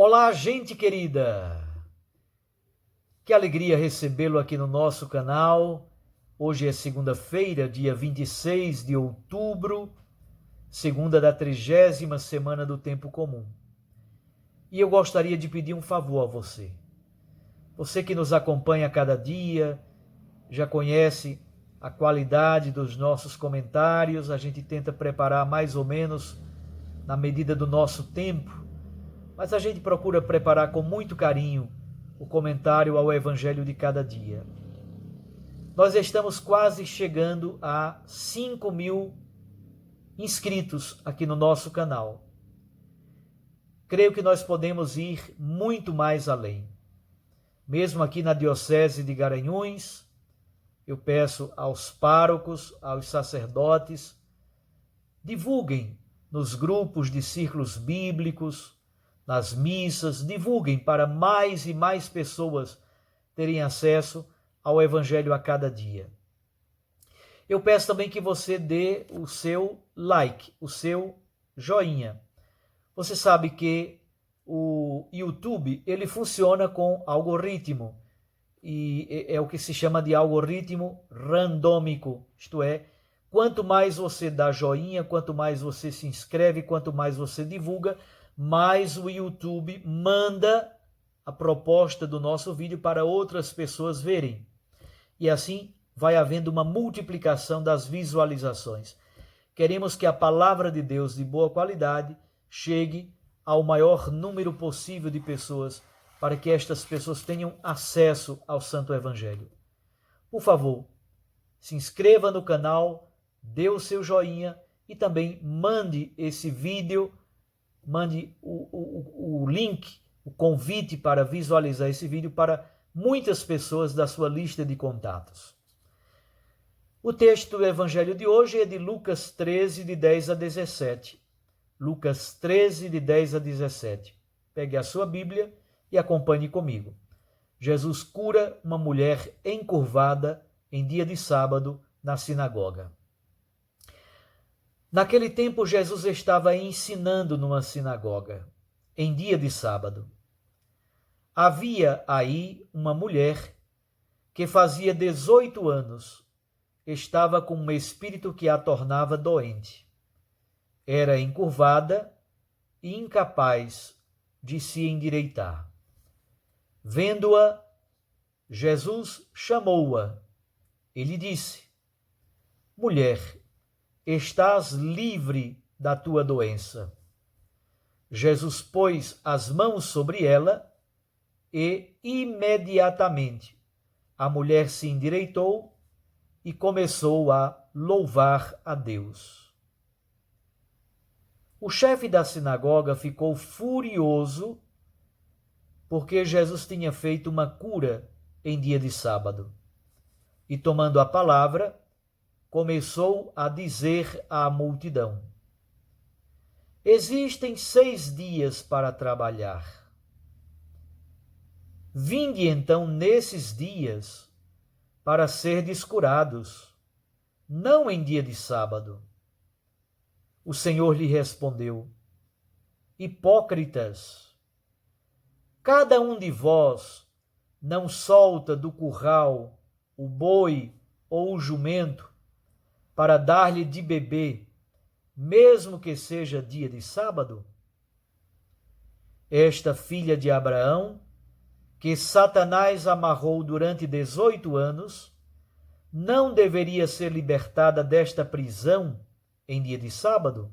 Olá, gente querida! Que alegria recebê-lo aqui no nosso canal. Hoje é segunda-feira, dia 26 de outubro, segunda da 30ª semana do Tempo Comum. E eu gostaria de pedir um favor a você. Você que nos acompanha a cada dia, já conhece a qualidade dos nossos comentários, a gente tenta preparar mais ou menos na medida do nosso tempo, mas a gente procura preparar com muito carinho o comentário ao Evangelho de cada dia. Nós estamos quase chegando a 5.000 inscritos aqui no nosso canal. Creio que nós podemos ir muito mais além. Mesmo aqui na Diocese de Garanhuns, eu peço aos párocos, aos sacerdotes, divulguem nos grupos de círculos bíblicos, nas missas, divulguem para mais e mais pessoas terem acesso ao Evangelho a cada dia. Eu peço também que você dê o seu like, o seu joinha. Você sabe que o YouTube, ele funciona com algoritmo, e é o que se chama de algoritmo randômico, isto é, quanto mais você dá joinha, quanto mais você se inscreve, quanto mais você divulga, mais o YouTube manda a proposta do nosso vídeo para outras pessoas verem. E assim vai havendo uma multiplicação das visualizações. Queremos que a palavra de Deus de boa qualidade chegue ao maior número possível de pessoas, para que estas pessoas tenham acesso ao Santo Evangelho. Por favor, se inscreva no canal, dê o seu joinha e também mande esse vídeo, mande o link, o convite para visualizar esse vídeo para muitas pessoas da sua lista de contatos. O texto do Evangelho de hoje é de Lucas 13, de 10 a 17. Lucas 13, de 10 a 17. Pegue a sua Bíblia e acompanhe comigo. Jesus cura uma mulher encurvada em dia de sábado na sinagoga. Naquele tempo, Jesus estava ensinando numa sinagoga, em dia de sábado. Havia aí uma mulher que fazia 18 anos, estava com um espírito que a tornava doente. Era encurvada e incapaz de se endireitar. Vendo-a, Jesus chamou-a e lhe disse: Mulher, estás livre da tua doença. Jesus pôs as mãos sobre ela e imediatamente a mulher se endireitou e começou a louvar a Deus. O chefe da sinagoga ficou furioso porque Jesus tinha feito uma cura em dia de sábado. E tomando a palavra, começou a dizer à multidão: Existem 6 dias para trabalhar. Vinde então nesses dias para serdes curados, não em dia de sábado. O Senhor lhe respondeu: Hipócritas, cada um de vós não solta do curral o boi ou o jumento para dar-lhe de beber, mesmo que seja dia de sábado? Esta filha de Abraão, que Satanás amarrou durante 18 anos, não deveria ser libertada desta prisão em dia de sábado?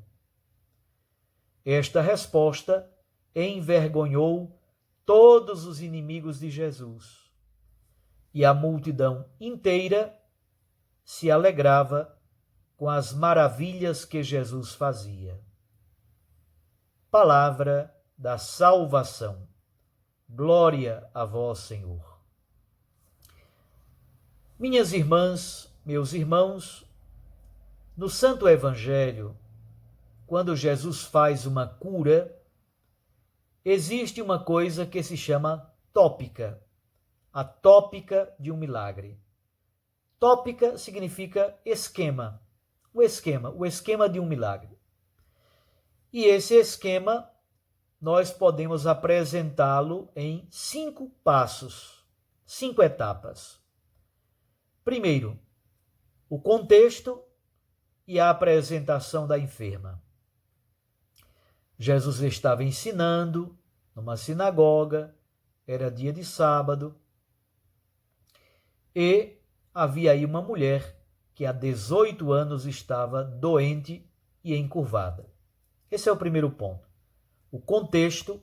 Esta resposta envergonhou todos os inimigos de Jesus, e a multidão inteira se alegrava com as maravilhas que Jesus fazia. Palavra da salvação. Glória a vós, Senhor. Minhas irmãs, meus irmãos, no Santo Evangelho, quando Jesus faz uma cura, existe uma coisa que se chama tópica, a tópica de um milagre. Tópica significa esquema, o esquema de um milagre. E esse esquema nós podemos apresentá-lo em 5 passos, 5 etapas. Primeiro, o contexto e a apresentação da enferma. Jesus estava ensinando numa sinagoga, era dia de sábado, e havia aí uma mulher que há 18 anos estava doente e encurvada. Esse é o primeiro ponto. O contexto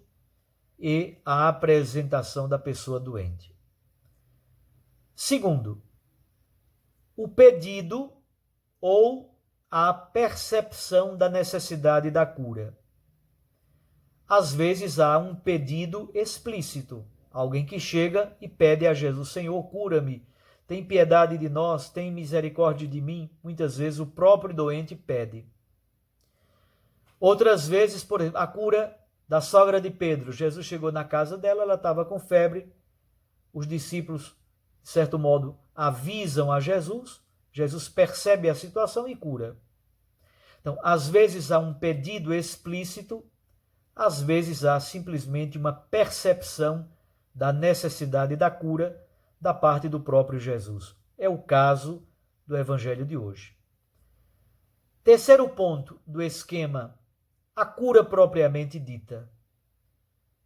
e a apresentação da pessoa doente. Segundo, o pedido ou a percepção da necessidade da cura. Às vezes há um pedido explícito, alguém que chega e pede a Jesus: Senhor, cura-me, tem piedade de nós, tem misericórdia de mim. Muitas vezes o próprio doente pede. Outras vezes, por exemplo, a cura da sogra de Pedro. Jesus chegou na casa dela, ela estava com febre. Os discípulos, de certo modo, avisam a Jesus. Jesus percebe a situação e cura. Então, às vezes há um pedido explícito, às vezes há simplesmente uma percepção da necessidade da cura da parte do próprio Jesus. É o caso do Evangelho de hoje. Terceiro ponto do esquema, a cura propriamente dita.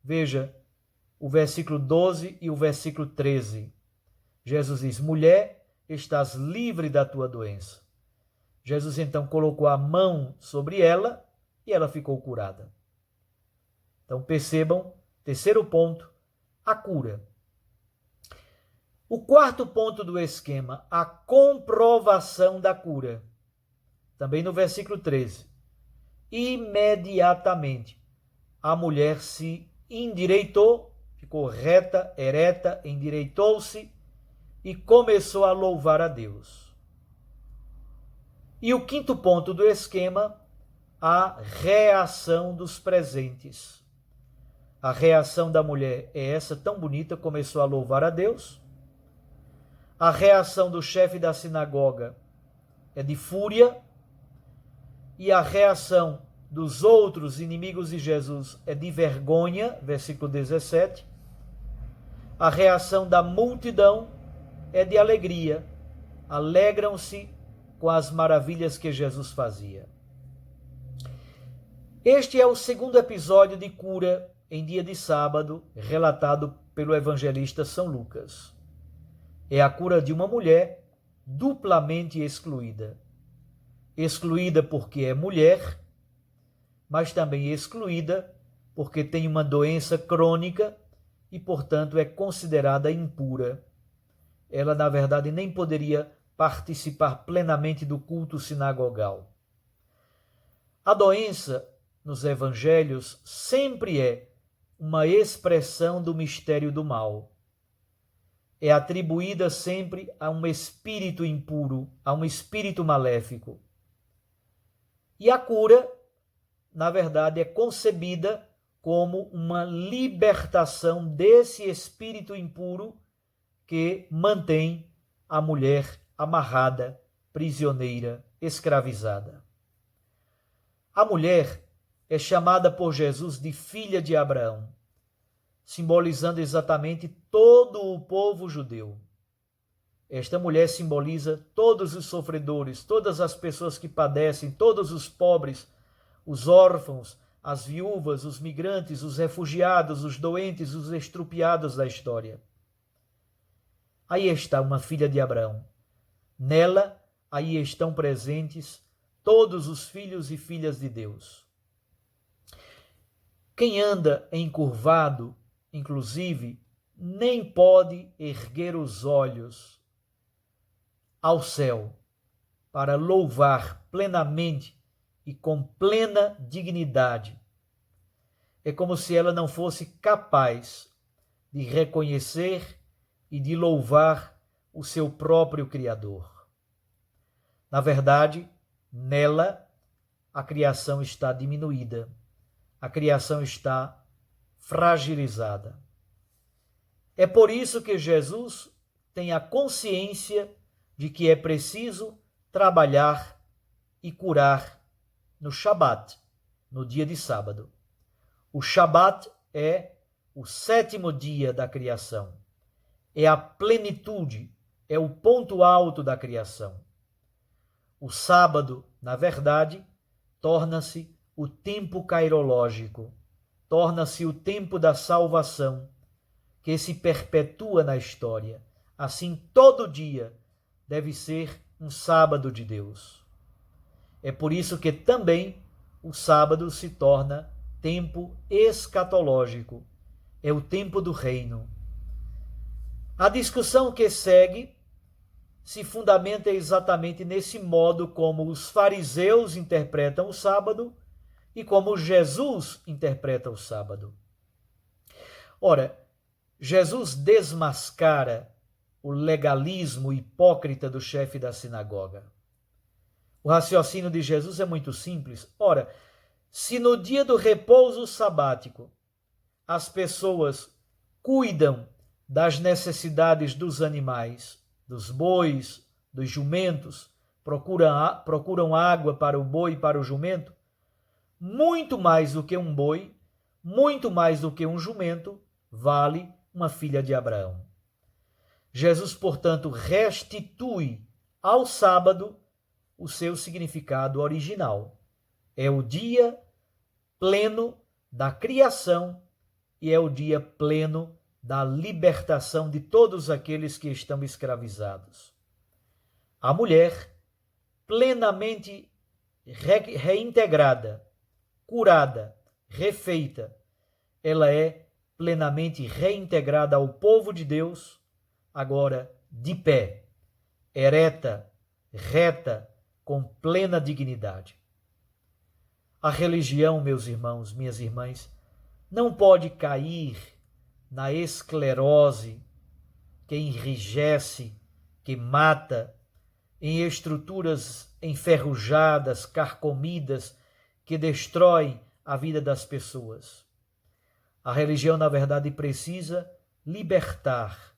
Veja o versículo 12 e o versículo 13. Jesus diz: mulher, estás livre da tua doença. Jesus então colocou a mão sobre ela e ela ficou curada. Então percebam, terceiro ponto, a cura. O quarto ponto do esquema, a comprovação da cura. Também no versículo 13. Imediatamente a mulher se endireitou, ficou reta, ereta, endireitou-se e começou a louvar a Deus. E o quinto ponto do esquema, a reação dos presentes. A reação da mulher é essa, tão bonita, começou a louvar a Deus. A reação do chefe da sinagoga é de fúria. E a reação dos outros inimigos de Jesus é de vergonha, versículo 17. A reação da multidão é de alegria. Alegram-se com as maravilhas que Jesus fazia. Este é o segundo episódio de cura em dia de sábado, relatado pelo evangelista São Lucas. É a cura de uma mulher duplamente excluída. Excluída porque é mulher, mas também excluída porque tem uma doença crônica e, portanto, é considerada impura. Ela, na verdade, nem poderia participar plenamente do culto sinagogal. A doença, nos evangelhos, sempre é uma expressão do mistério do mal. É atribuída sempre a um espírito impuro, a um espírito maléfico. E a cura, na verdade, é concebida como uma libertação desse espírito impuro que mantém a mulher amarrada, prisioneira, escravizada. A mulher é chamada por Jesus de filha de Abraão, simbolizando exatamente todo o povo judeu. Esta mulher simboliza todos os sofredores, todas as pessoas que padecem, todos os pobres, os órfãos, as viúvas, os migrantes, os refugiados, os doentes, os estrupiados da história. Aí está uma filha de Abraão. Nela, aí estão presentes todos os filhos e filhas de Deus. Quem anda encurvado, inclusive, nem pode erguer os olhos ao céu para louvar plenamente e com plena dignidade. É como se ela não fosse capaz de reconhecer e de louvar o seu próprio Criador. Na verdade, nela, a criação está diminuída, a criação está fragilizada. É por isso que Jesus tem a consciência de que é preciso trabalhar e curar no Shabat, no dia de sábado. O Shabat é o 7º dia da criação. É a plenitude, é o ponto alto da criação. O sábado, na verdade, torna-se o tempo cairológico, torna-se o tempo da salvação, que se perpetua na história. Assim, todo dia deve ser um sábado de Deus. É por isso que também o sábado se torna tempo escatológico, é o tempo do reino. A discussão que segue se fundamenta exatamente nesse modo como os fariseus interpretam o sábado e como Jesus interpreta o sábado. Ora, Jesus desmascara o legalismo hipócrita do chefe da sinagoga. O raciocínio de Jesus é muito simples. Ora, se no dia do repouso sabático as pessoas cuidam das necessidades dos animais, dos bois, dos jumentos, procuram água para o boi e para o jumento, muito mais do que um boi, muito mais do que um jumento, vale uma filha de Abraão. Jesus, portanto, restitui ao sábado o seu significado original. É o dia pleno da criação e é o dia pleno da libertação de todos aqueles que estão escravizados. A mulher, plenamente reintegrada, curada, refeita, ela é plenamente reintegrada ao povo de Deus, agora de pé, ereta, reta, com plena dignidade. A religião, meus irmãos, minhas irmãs, não pode cair na esclerose que enrijece, que mata, em estruturas enferrujadas, carcomidas, que destroem a vida das pessoas. A religião, na verdade, precisa libertar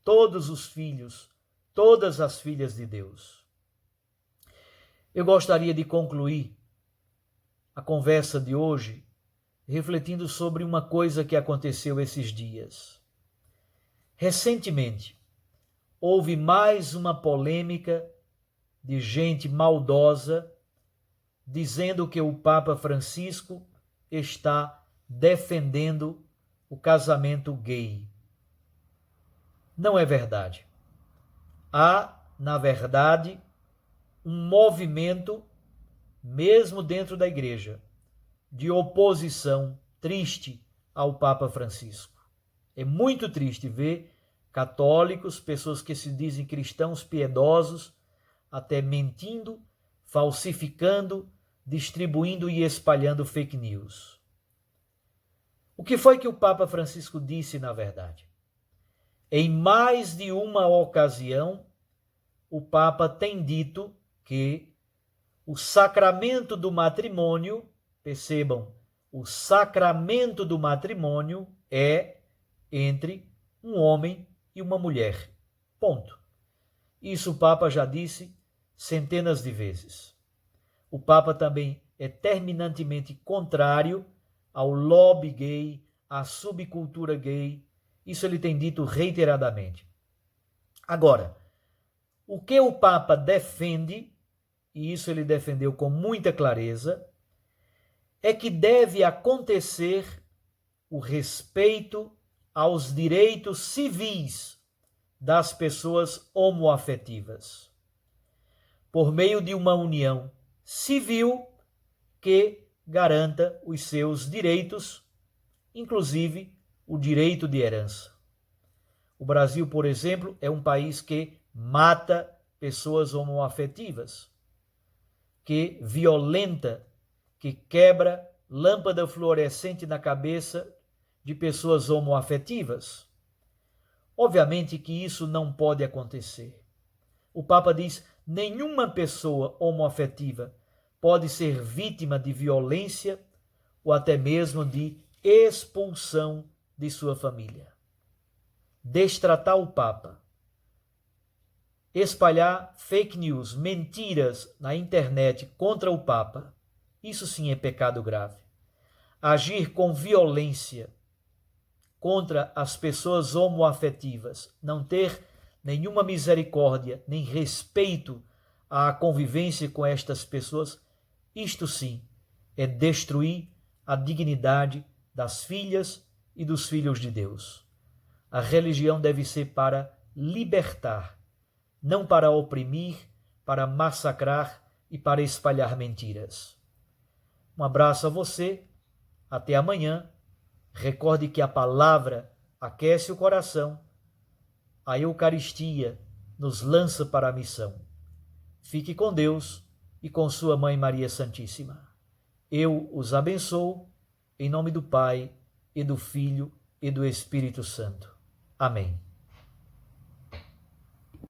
todos os filhos, todas as filhas de Deus. Eu gostaria de concluir a conversa de hoje refletindo sobre uma coisa que aconteceu esses dias. Recentemente, houve mais uma polêmica de gente maldosa dizendo que o Papa Francisco está defendendo o casamento gay. Não é verdade. Há, na verdade, um movimento, mesmo dentro da igreja, de oposição triste ao Papa Francisco. É muito triste ver católicos, pessoas que se dizem cristãos piedosos, até mentindo, falsificando, distribuindo e espalhando fake news. O que foi que o Papa Francisco disse, na verdade? Em mais de uma ocasião, o Papa tem dito que o sacramento do matrimônio, percebam, o sacramento do matrimônio é entre um homem e uma mulher. Ponto. Isso o Papa já disse centenas de vezes. O Papa também é terminantemente contrário ao lobby gay, à subcultura gay. Isso ele tem dito reiteradamente. Agora, o que o Papa defende, e isso ele defendeu com muita clareza, é que deve acontecer o respeito aos direitos civis das pessoas homoafetivas, por meio de uma união civil que garanta os seus direitos, inclusive o direito de herança. O Brasil, por exemplo, é um país que mata pessoas homoafetivas, que violenta, que quebra lâmpada fluorescente na cabeça de pessoas homoafetivas. Obviamente que isso não pode acontecer. O Papa diz: nenhuma pessoa homoafetiva pode ser vítima de violência ou até mesmo de expulsão de sua família. Destratar o Papa, espalhar fake news, mentiras na internet contra o Papa, isso sim é pecado grave. agir com violência contra as pessoas homoafetivas, não ter nenhuma misericórdia, nem respeito à convivência com estas pessoas, isto sim é destruir a dignidade das filhas e dos filhos de Deus. A religião deve ser para libertar, não para oprimir, para massacrar e para espalhar mentiras. Um abraço a você, até amanhã. Recorde que a palavra aquece o coração, a Eucaristia nos lança para a missão. Fique com Deus e com sua Mãe Maria Santíssima. Eu os abençoo, em nome do Pai, e do Filho, e do Espírito Santo. Amém.